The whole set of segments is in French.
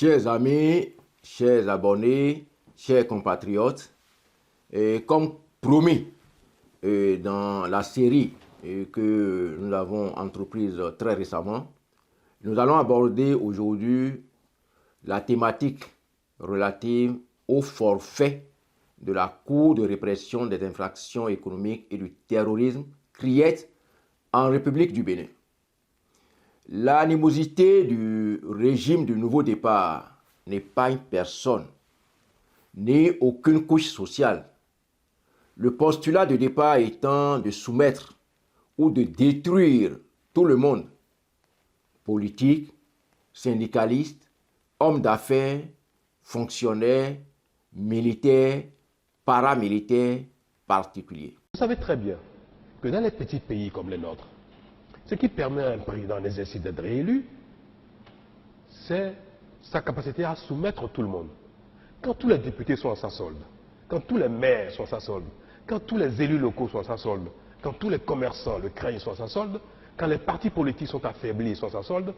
Chers amis, chers abonnés, chers compatriotes, comme promis dans la série que nous avons entreprise très récemment, nous allons aborder aujourd'hui la thématique relative au forfait de la Cour de répression des infractions économiques et du terrorisme, CRIET, en République du Bénin. L'animosité du régime du nouveau départ n'est pas une personne, ni aucune couche sociale. Le postulat de départ étant de soumettre ou de détruire tout le monde, politique, syndicalistes, hommes d'affaires, fonctionnaires, militaires, paramilitaires, particuliers. Vous savez très bien que dans les petits pays comme les nôtres, ce qui permet à un président en exercice d'être réélu, c'est sa capacité à soumettre tout le monde. Quand tous les députés sont à sa solde, quand tous les maires sont à sa solde, quand tous les élus locaux sont à sa solde, quand tous les commerçants le craignent sont à sa solde, quand les partis politiques sont affaiblis sont à sa solde,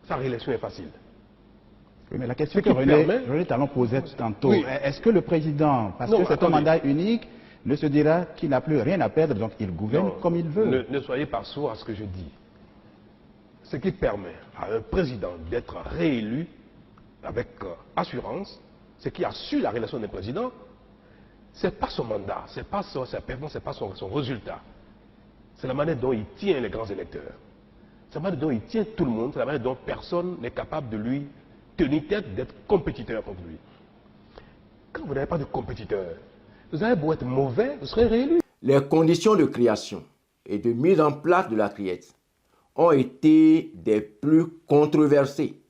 sa réélection est facile. Oui, mais la question que René Talon posait tantôt, oui. Est-ce que le président, parce que c'est un mandat unique, ne se dira qu'il n'a plus rien à perdre, donc il gouverne comme il veut? Ne soyez pas sourds à ce que je dis. Ce qui permet à un président d'être réélu avec assurance, ce qui assure la réélection d'un président, ce n'est pas son mandat, ce n'est pas sa performance, ce n'est pas son résultat. C'est la manière dont il tient les grands électeurs. C'est la manière dont il tient tout le monde, c'est la manière dont personne n'est capable de lui tenir tête d'être compétiteur contre lui. Quand vous n'avez pas de compétiteur, vous avez beau être mauvais, vous serez réélu. Les conditions de création et de mise en place de la CRIET ont été des plus controversées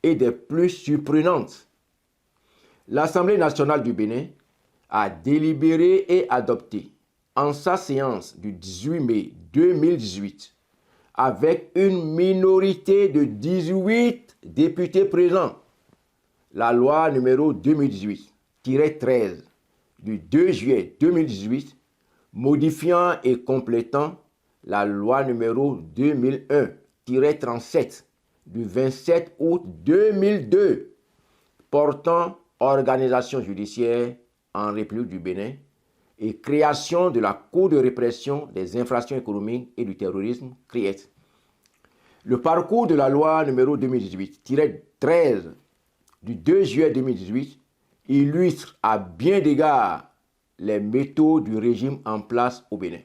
et des plus surprenantes. L'Assemblée nationale du Bénin a délibéré et adopté en sa séance du 18 mai 2018 avec une minorité de 18 députés présents la loi numéro 2018-13 du 2 juillet 2018 modifiant et complétant la loi numéro 2001-37 du 27 août 2002 portant organisation judiciaire en République du Bénin et création de la Cour de répression des infractions économiques et du terrorisme, CRIET. Le parcours de la loi numéro 2018-13 du 2 juillet 2018 illustre à bien d'égards les méthodes du régime en place au Bénin.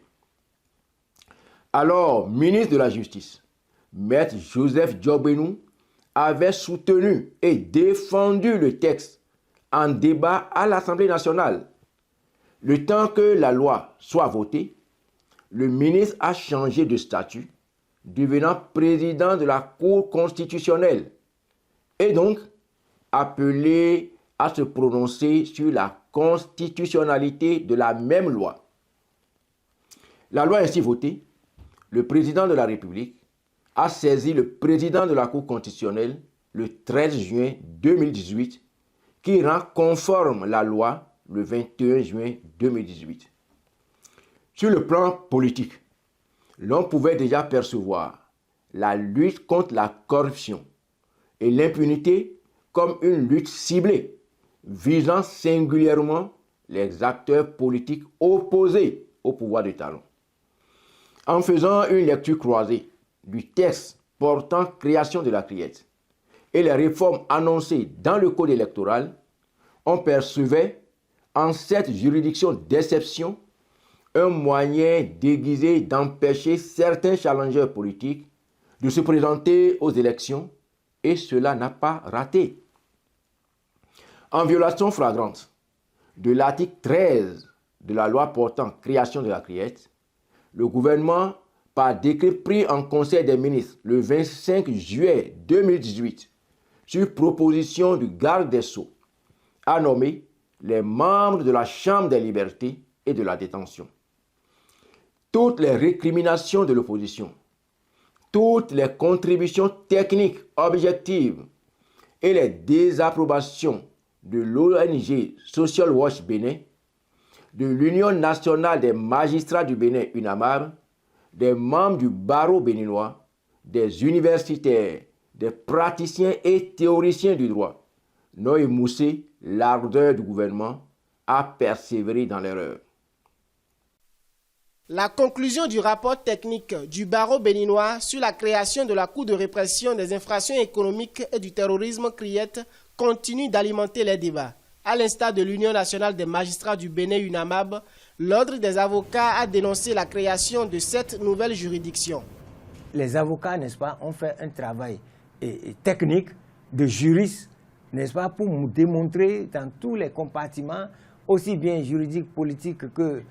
Alors, ministre de la Justice, Maître Joseph Diobenou avait soutenu et défendu le texte en débat à l'Assemblée nationale. Le temps que la loi soit votée, le ministre a changé de statut, devenant président de la Cour constitutionnelle et donc appelé à se prononcer sur la constitutionnalité de la même loi. La loi ainsi votée, le président de la République a saisi le président de la Cour constitutionnelle le 13 juin 2018 qui rend conforme la loi le 21 juin 2018. Sur le plan politique, l'on pouvait déjà percevoir la lutte contre la corruption et l'impunité comme une lutte ciblée visant singulièrement les acteurs politiques opposés au pouvoir de Talon. En faisant une lecture croisée du texte portant création de la CRIET et les réformes annoncées dans le code électoral, on percevait en cette juridiction d'exception un moyen déguisé d'empêcher certains challengeurs politiques de se présenter aux élections et cela n'a pas raté. En violation flagrante de l'article 13 de la loi portant création de la CRIET, le gouvernement, par décret pris en Conseil des ministres le 25 juillet 2018, sur proposition du garde des Sceaux, a nommé les membres de la Chambre des libertés et de la détention. Toutes les récriminations de l'opposition, toutes les contributions techniques objectives et les désapprobations de l'ONG Social Watch Bénin, de l'Union nationale des magistrats du Bénin, UNAMAB, des membres du barreau béninois, des universitaires, des praticiens et théoriciens du droit, n'ont émoussé l'ardeur du gouvernement à persévérer dans l'erreur. La conclusion du rapport technique du barreau béninois sur la création de la Cour de répression des infractions économiques et du terrorisme CRIET continue d'alimenter les débats. À l'instar de l'Union nationale des magistrats du Bénin UNAMAB, l'Ordre des avocats a dénoncé la création de cette nouvelle juridiction. Les avocats, n'est-ce pas, ont fait un travail technique de juriste, n'est-ce pas, pour nous démontrer dans tous les compartiments, aussi bien juridiques, politiques que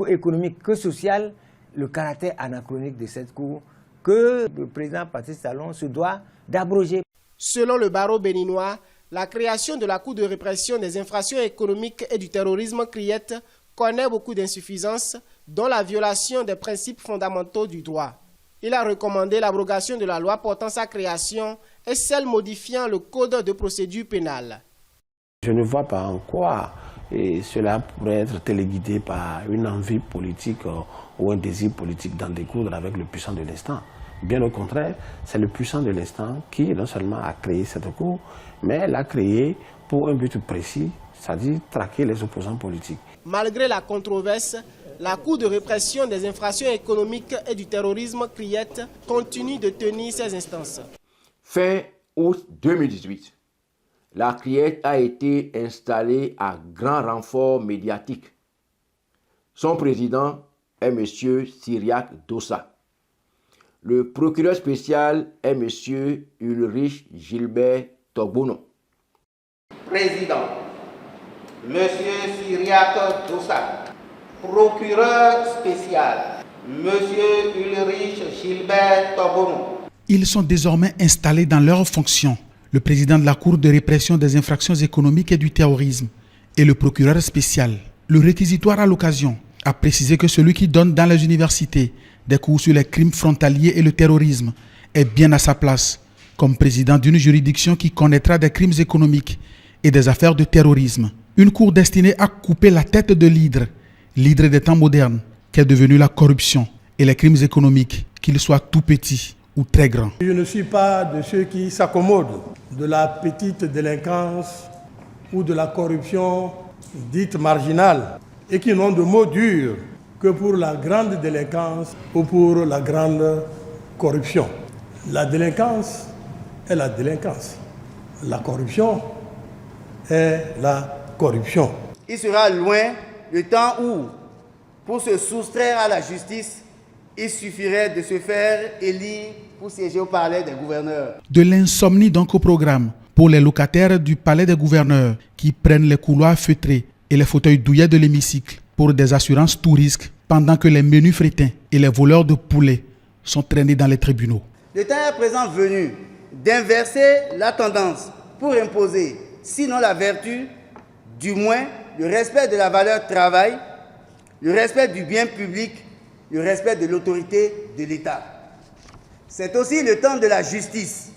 économique que social, le caractère anachronique de cette cour que le président Patrice Talon se doit d'abroger. Selon le barreau béninois, la création de la Cour de répression des infractions économiques et du terrorisme CRIET connaît beaucoup d'insuffisances, dont la violation des principes fondamentaux du droit. Il a recommandé l'abrogation de la loi portant sa création et celle modifiant le code de procédure pénale. Je ne vois pas en quoi cela pourrait être téléguidé par une envie politique ou un désir politique d'en découdre avec le puissant de l'instant. Bien au contraire, c'est le puissant de l'instant qui non seulement a créé cette cour, mais l'a créée pour un but précis, c'est-à-dire traquer les opposants politiques. Malgré la controverse, la Cour de répression des infractions économiques et du terrorisme CRIET continue de tenir ses instances. Fin août 2018, la CRIET a été installée à grand renfort médiatique. Son président est M. Cyriaque Dossa. Le procureur spécial est M. Ulrich Gilbert Togbono. Président, M. Cyriaque Dossa. Procureur spécial, M. Ulrich Gilbert Togbono. Ils sont désormais installés dans leurs fonctions. Le président de la Cour de répression des infractions économiques et du terrorisme et le procureur spécial. Le réquisitoire à l'occasion a précisé que celui qui donne dans les universités des cours sur les crimes frontaliers et le terrorisme est bien à sa place comme président d'une juridiction qui connaîtra des crimes économiques et des affaires de terrorisme. Une cour destinée à couper la tête de l'hydre des temps modernes, qu'est devenue la corruption et les crimes économiques, qu'ils soient tout petits ou très grands. Je ne suis pas de ceux qui s'accommodent de la petite délinquance ou de la corruption dite marginale et qui n'ont de mots durs que pour la grande délinquance ou pour la grande corruption. La délinquance est la délinquance. La corruption est la corruption. Il sera loin le temps où, pour se soustraire à la justice, il suffirait de se faire élire pour siéger au palais des gouverneurs. De l'insomnie donc au programme pour les locataires du palais des gouverneurs qui prennent les couloirs feutrés et les fauteuils douillets de l'hémicycle pour des assurances tout risque pendant que les menus frétins et les voleurs de poulets sont traînés dans les tribunaux. Le temps est présent venu d'inverser la tendance pour imposer, sinon la vertu, du moins le respect de la valeur travail, le respect du bien public, le respect de l'autorité de l'État. C'est aussi le temps de la justice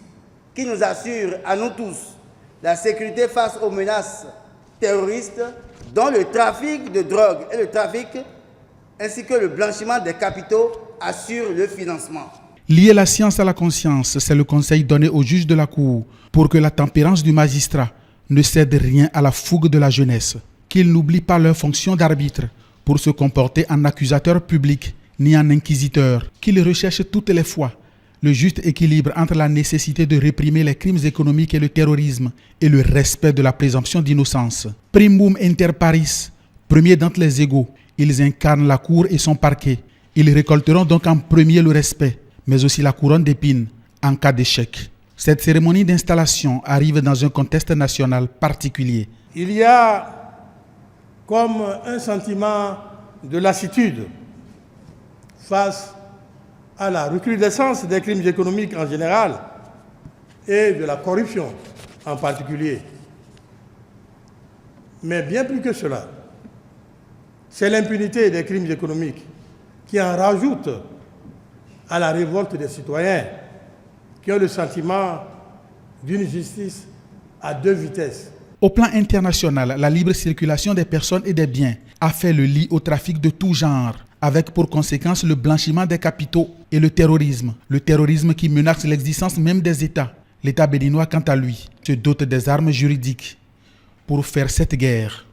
qui nous assure à nous tous la sécurité face aux menaces terroristes dont le trafic de drogue et le trafic ainsi que le blanchiment des capitaux assurent le financement. Lier la science à la conscience, c'est le conseil donné aux juges de la Cour pour que la tempérance du magistrat ne cède rien à la fougue de la jeunesse, qu'ils n'oublient pas leur fonction d'arbitre pour se comporter en accusateur public ni en inquisiteur, qu'ils recherchent toutes les fois le juste équilibre entre la nécessité de réprimer les crimes économiques et le terrorisme et le respect de la présomption d'innocence. Primum inter pares, premier d'entre les égaux, ils incarnent la cour et son parquet. Ils récolteront donc en premier le respect, mais aussi la couronne d'épines en cas d'échec. Cette cérémonie d'installation arrive dans un contexte national particulier. Il y a comme un sentiment de lassitude face à la recrudescence des crimes économiques en général et de la corruption en particulier. Mais bien plus que cela, c'est l'impunité des crimes économiques qui en rajoute à la révolte des citoyens qui ont le sentiment d'une justice à deux vitesses. Au plan international, la libre circulation des personnes et des biens a fait le lit au trafic de tout genre, avec pour conséquence le blanchiment des capitaux et le terrorisme qui menace l'existence même des États. L'État béninois, quant à lui, se dote des armes juridiques pour faire cette guerre.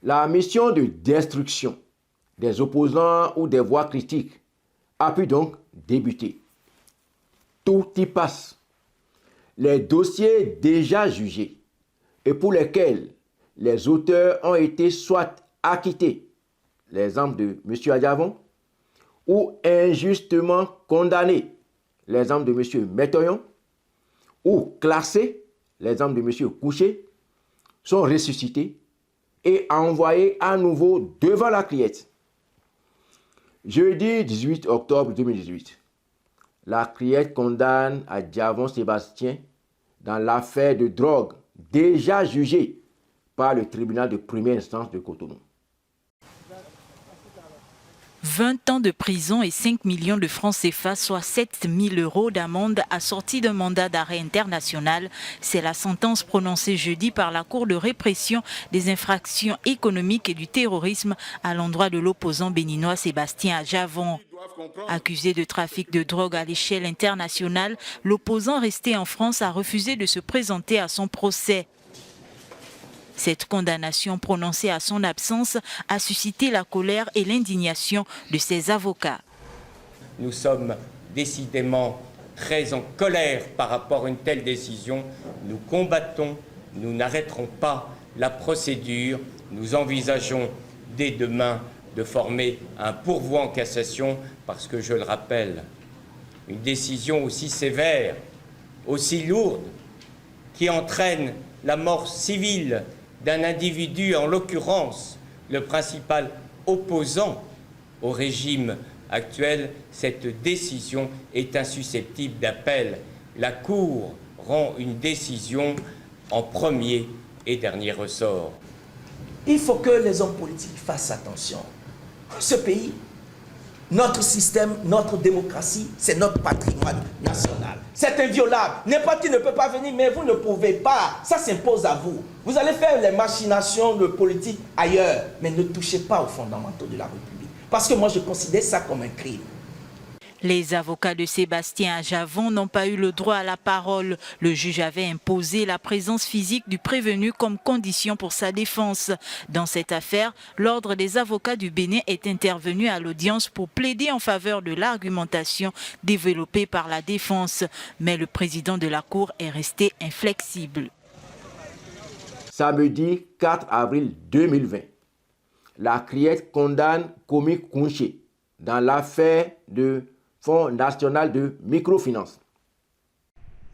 La mission de destruction des opposants ou des voix critiques a pu donc débuter. Tout y passe. Les dossiers déjà jugés et pour lesquels les auteurs ont été soit acquittés, l'exemple de M. Adjavon, ou injustement condamnés, l'exemple de M. Metoyon, ou classés, l'exemple de M. Couché, sont ressuscités et envoyés à nouveau devant la criette. Jeudi 18 octobre 2018, la criette condamne Adjavon Sébastien dans l'affaire de drogue déjà jugée par le tribunal de première instance de Cotonou. 20 ans de prison et 5 millions de francs CFA, soit 7 000 € d'amende assortie d'un mandat d'arrêt international. C'est la sentence prononcée jeudi par la Cour de répression des infractions économiques et du terrorisme à l'endroit de l'opposant béninois Sébastien Adjavon. Accusé de trafic de drogue à l'échelle internationale, l'opposant resté en France a refusé de se présenter à son procès. Cette condamnation prononcée à son absence a suscité la colère et l'indignation de ses avocats. Nous sommes décidément très en colère par rapport à une telle décision. Nous combattons, nous n'arrêterons pas la procédure. Nous envisageons dès demain de former un pourvoi en cassation parce que, je le rappelle, une décision aussi sévère, aussi lourde, qui entraîne la mort civile d'un individu, en l'occurrence le principal opposant au régime actuel, cette décision est insusceptible d'appel. La Cour rend une décision en premier et dernier ressort. Il faut que les hommes politiques fassent attention. Ce pays, notre système, notre démocratie, c'est notre patrimoine national. C'est inviolable. N'importe qui ne peut pas venir, mais vous ne pouvez pas. Ça s'impose à vous. Vous allez faire les machinations de politique ailleurs, mais ne touchez pas aux fondamentaux de la République. Parce que moi, je considère ça comme un crime. Les avocats de Sébastien Adjavon n'ont pas eu le droit à la parole. Le juge avait imposé la présence physique du prévenu comme condition pour sa défense. Dans cette affaire, l'Ordre des avocats du Bénin est intervenu à l'audience pour plaider en faveur de l'argumentation développée par la défense. Mais le président de la Cour est resté inflexible. Samedi 4 avril 2020, la criette condamne Komi Couché dans l'affaire de Fonds national de microfinance.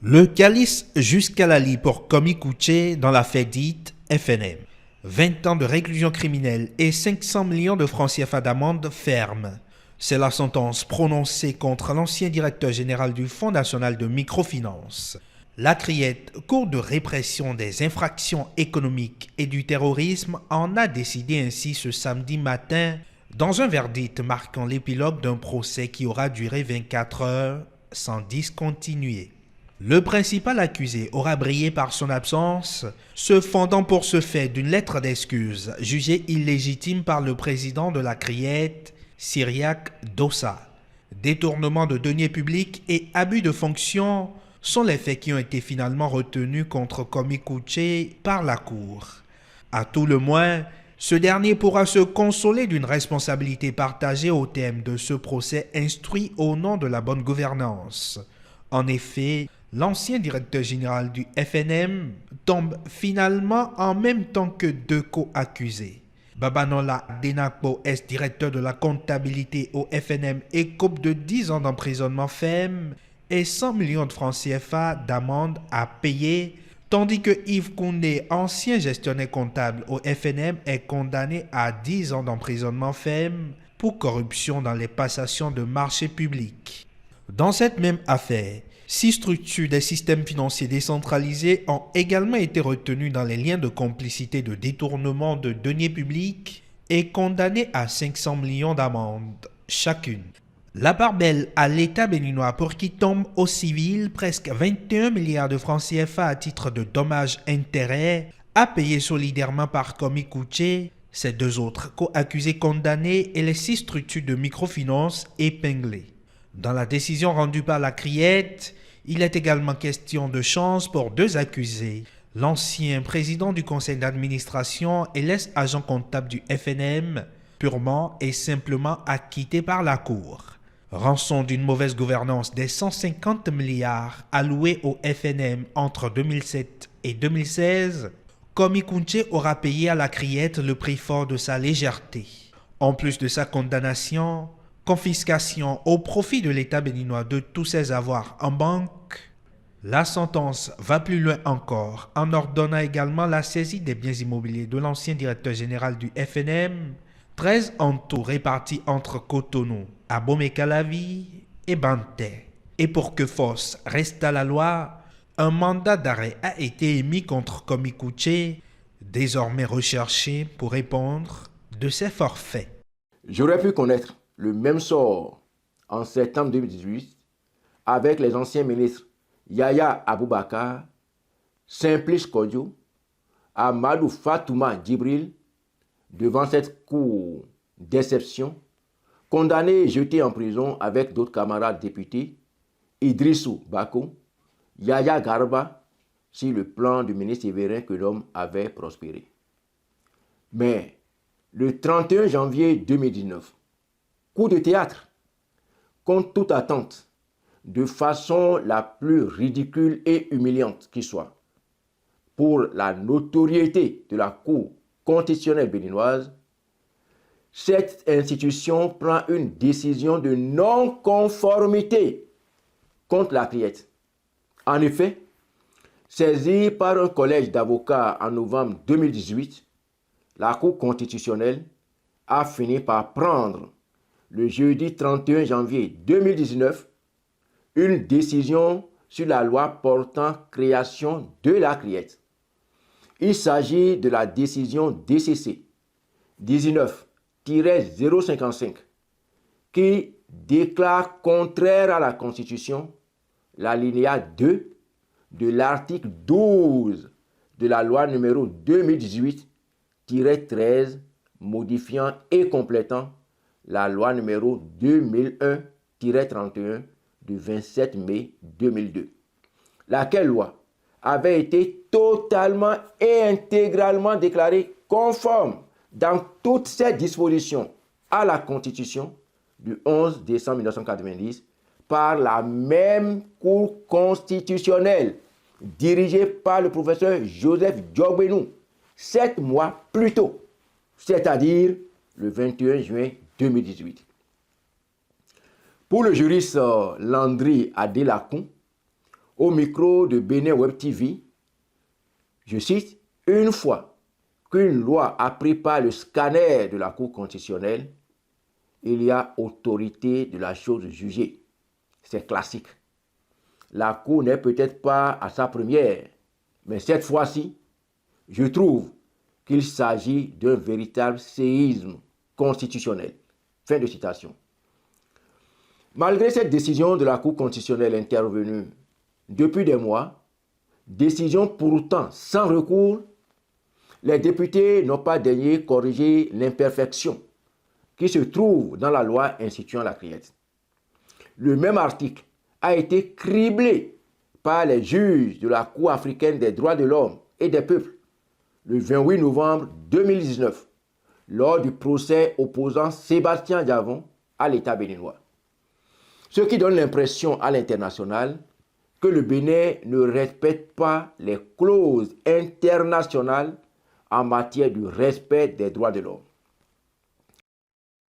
Le calice jusqu'à la lie pour Komi Couché dans l'affaire dite FNM. 20 ans de réclusion criminelle et 500 millions de francs CFA d'amende ferme. C'est la sentence prononcée contre l'ancien directeur général du Fonds national de microfinance. La criette, Cour de répression des infractions économiques et du terrorisme, en a décidé ainsi ce samedi matin dans un verdict marquant l'épilogue d'un procès qui aura duré 24 heures sans discontinuer. Le principal accusé aura brillé par son absence, se fondant pour ce fait d'une lettre d'excuse jugée illégitime par le président de la criette, Cyriaque Dossa. Détournement de deniers publics et abus de fonction sont les faits qui ont été finalement retenus contre Komi Couché par la Cour. À tout le moins, ce dernier pourra se consoler d'une responsabilité partagée au terme de ce procès instruit au nom de la bonne gouvernance. En effet, l'ancien directeur général du FNM tombe finalement en même temps que deux co-accusés. Babanola Denakpo, ex-directeur de la comptabilité au FNM, écope de 10 ans d'emprisonnement ferme et 100 millions de francs CFA d'amende à payer, tandis que Yves Koundé, ancien gestionnaire comptable au FNM, est condamné à 10 ans d'emprisonnement ferme pour corruption dans les passations de marchés publics. Dans cette même affaire, 6 structures des systèmes financiers décentralisés ont également été retenues dans les liens de complicité de détournement de deniers publics et condamnées à 500 millions d'amendes chacune. La part belle à l'État béninois pour qui tombe au civil presque 21 milliards de francs CFA à titre de dommages-intérêts à payer solidairement par Komi Couché, ses 2 autres co-accusés condamnés et les 6 structures de microfinance épinglées. Dans la décision rendue par la criette, Il est également question de chance pour 2 accusés. L'ancien président du conseil d'administration et l'ex-agent comptable du FNM, purement et simplement acquitté par la Cour. Rançon d'une mauvaise gouvernance des 150 milliards alloués au FNM entre 2007 et 2016, Komi Kounché aura payé à la criette le prix fort de sa légèreté. En plus de sa condamnation, confiscation au profit de l'État béninois de tous ses avoirs en banque, la sentence va plus loin encore en ordonnant également la saisie des biens immobiliers de l'ancien directeur général du FNM, 13 en tout répartis entre Cotonou, Abomey-Calavi et Banté. Et pour que force reste à la loi, un mandat d'arrêt a été émis contre Komi Kounché, désormais recherché pour répondre de ses forfaits. J'aurais pu connaître le même sort en septembre 2018 avec les anciens ministres Yaya Aboubakar, Simplice Kodjo, Amadou Fatouma Djibril, devant cette cour d'exception, condamné et jeté en prison avec d'autres camarades députés, Idrissou Bako, Yaya Garba, sur le plan du ministre Séverin que l'homme avait prospéré. Mais le 31 janvier 2019, coup de théâtre, contre toute attente, de façon la plus ridicule et humiliante qui soit, pour la notoriété de la Cour constitutionnelle béninoise, cette institution prend une décision de non-conformité contre la criette. En effet, saisie par un collège d'avocats en novembre 2018, la Cour constitutionnelle a fini par prendre le jeudi 31 janvier 2019 une décision sur la loi portant création de la criette. Il s'agit de la décision DCC 19-055 qui déclare contraire à la Constitution l'alinéa 2 de l'article 12 de la loi numéro 2018-13 modifiant et complétant la loi numéro 2001-31 du 27 mai 2002, laquelle loi avait été totalement et intégralement déclarée conforme dans toutes ses dispositions à la Constitution du 11 décembre 1990 par la même Cour constitutionnelle dirigée par le professeur Joseph Diogbenou 7 mois plus tôt, c'est-à-dire le 21 juin 2018. Pour le juriste Landry Adelakun, au micro de Bénin Web TV, je cite, « Une fois qu'une loi a pris par le scanner de la Cour constitutionnelle, il y a autorité de la chose jugée. C'est classique. La Cour n'est peut-être pas à sa première, mais cette fois-ci, je trouve qu'il s'agit d'un véritable séisme constitutionnel. » Fin de citation. Malgré cette décision de la Cour constitutionnelle intervenue depuis des mois, décision pourtant sans recours, les députés n'ont pas daigné corriger l'imperfection qui se trouve dans la loi instituant la criette. Le même article a été criblé par les juges de la Cour africaine des droits de l'homme et des peuples le 28 novembre 2019 lors du procès opposant Sébastien Diavon à l'État béninois. Ce qui donne l'impression à l'international que le Bénin ne respecte pas les clauses internationales en matière du respect des droits de l'homme.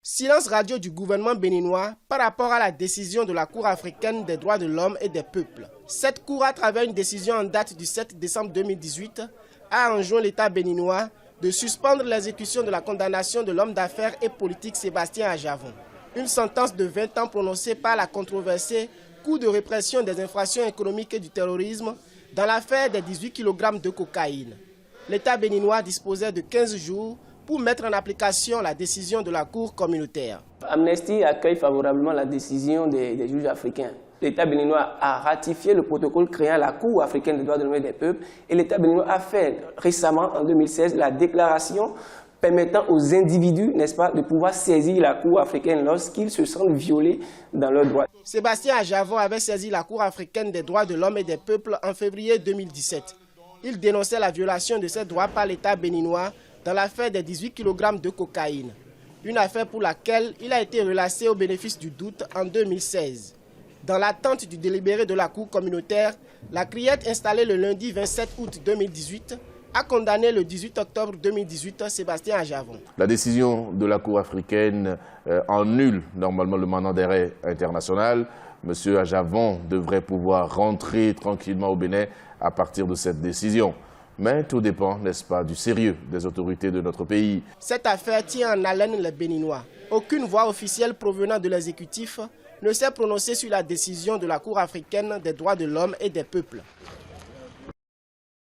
Silence radio du gouvernement béninois par rapport à la décision de la Cour africaine des droits de l'homme et des peuples. Cette Cour, à travers une décision en date du 7 décembre 2018, a enjoint l'État béninois de suspendre l'exécution de la condamnation de l'homme d'affaires et politique Sébastien Adjavon. Une sentence de 20 ans prononcée par la controversée Cour de répression des infractions économiques et du terrorisme dans l'affaire des 18 kg de cocaïne. L'État béninois disposait de 15 jours pour mettre en application la décision de la Cour communautaire. Amnesty accueille favorablement la décision des juges africains. L'État béninois a ratifié le protocole créant la Cour africaine des droits de l'homme et des peuples et l'État béninois a fait récemment, en 2016, la déclaration permettant aux individus, n'est-ce pas, de pouvoir saisir la Cour africaine lorsqu'ils se sentent violés dans leurs droits. Sébastien Ajavon avait saisi la Cour africaine des droits de l'homme et des peuples en février 2017. Il dénonçait la violation de ces droits par l'État béninois dans l'affaire des 18 kg de cocaïne. Une affaire pour laquelle il a été relâché au bénéfice du doute en 2016. Dans l'attente du délibéré de la Cour communautaire, la criette installée le lundi 27 août 2018 a condamné le 18 octobre 2018 Sébastien Ajavon. La décision de la Cour africaine annule normalement le mandat d'arrêt international. Monsieur Ajavon devrait pouvoir rentrer tranquillement au Bénin à partir de cette décision. Mais tout dépend, n'est-ce pas, du sérieux des autorités de notre pays. Cette affaire tient en haleine les Béninois. Aucune voix officielle provenant de l'exécutif ne s'est prononcée sur la décision de la Cour africaine des droits de l'homme et des peuples.